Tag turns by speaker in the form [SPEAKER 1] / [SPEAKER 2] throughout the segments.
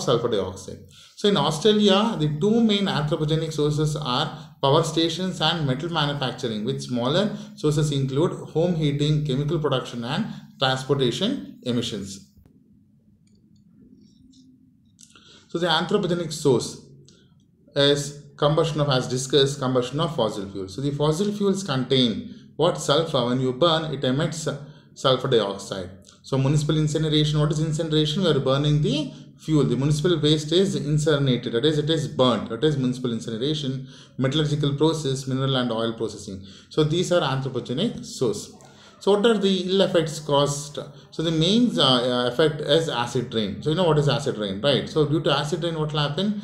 [SPEAKER 1] sulfur dioxide. So in Australia, the two main anthropogenic sources are power stations and metal manufacturing, with smaller sources include home heating, chemical production, and transportation emissions. So the anthropogenic source is combustion of, as discussed, combustion of fossil fuels. So the fossil fuels contain what? Sulfur. When you burn, it emits sulfur dioxide. So municipal incineration, what is incineration? We are burning the fuel. The municipal waste is incinerated, that is, it is burnt. That is municipal incineration. Metallurgical process, mineral and oil processing. So these are anthropogenic source. So what are the ill effects caused? So the main effect is acid rain. So you know what is acid rain, right? So due to acid rain, what will happen?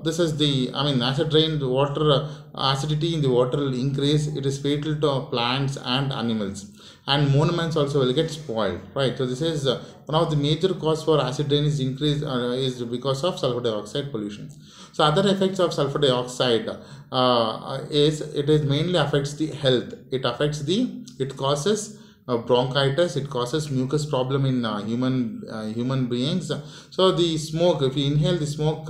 [SPEAKER 1] This is the, acid rain, the water, acidity in the water will increase. It is fatal to plants and animals. And monuments also will get spoiled, right? So this is one of the major cause for acid rain is increase is because of sulfur dioxide pollution. So other effects of sulfur dioxide is it is mainly affects the health. It causes bronchitis. It causes mucus problem in human beings. So the smoke, if you inhale the smoke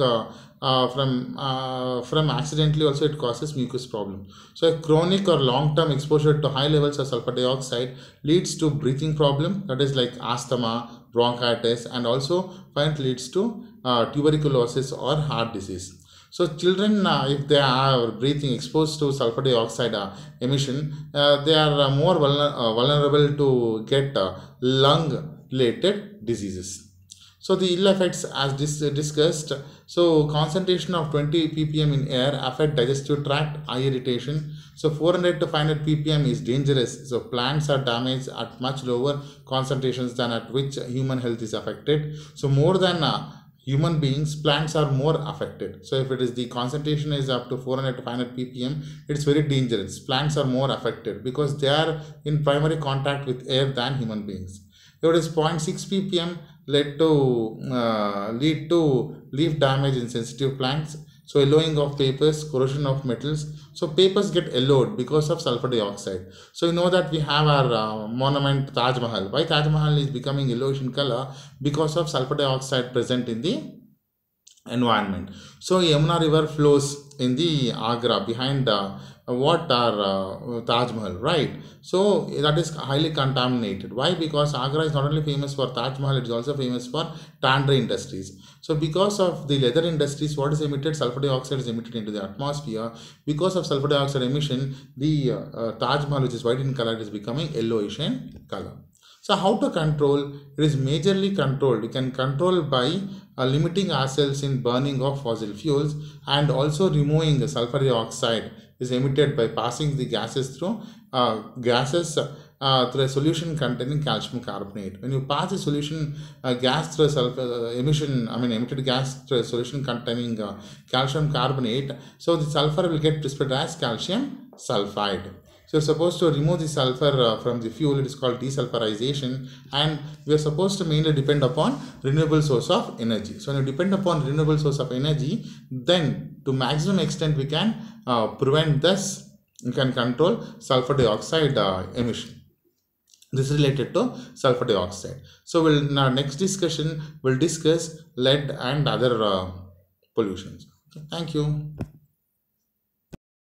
[SPEAKER 1] from accidentally, also it causes mucus problem. So a chronic or long-term exposure to high levels of sulfur dioxide leads to breathing problem, that is like asthma, bronchitis, and also finally leads to tuberculosis or heart disease. So children, if they are breathing exposed to sulfur dioxide emission, they are more vulnerable to get lung-related diseases. So the ill effects, as discussed, so concentration of 20 ppm in air affect digestive tract, eye irritation. So 400 to 500 ppm is dangerous. So plants are damaged at much lower concentrations than at which human health is affected. So more than human beings, plants are more affected. So if it is the concentration is up to 400 to 500 ppm, it's very dangerous. Plants are more affected because they are in primary contact with air than human beings. If it is 0.6 ppm, lead to leaf damage in sensitive plants. So yellowing of papers, corrosion of metals. So papers get yellowed because of sulfur dioxide. So you know that we have our monument Taj Mahal. Why Taj Mahal is becoming yellowish in color? Because of sulfur dioxide present in the environment. So Yamuna river flows in the Agra behind what are Taj Mahal, right? So that is highly contaminated. Why? Because Agra is not only famous for Taj Mahal, it is also famous for tannery industries. So because of the leather industries, what is emitted? Sulfur dioxide is emitted into the atmosphere. Because of sulfur dioxide emission, the Taj Mahal, which is white in color, is becoming yellowish in color. So how to control? It is majorly controlled. You can control by limiting ourselves in burning of fossil fuels, and also removing the sulfur dioxide is emitted by passing the gases through through a solution containing calcium carbonate. When you pass a solution gas through a emitted gas through a solution containing calcium carbonate, so the sulfur will get precipitated as calcium sulfide. So you're supposed to remove the sulfur from the fuel. It is called desulfurization, and we are supposed to mainly depend upon renewable source of energy. So when you depend upon renewable source of energy, then to maximum extent we can prevent this. You can control sulfur dioxide emission. This is related to sulfur dioxide. So in our next discussion, we'll discuss lead and other pollutions. Okay, thank you.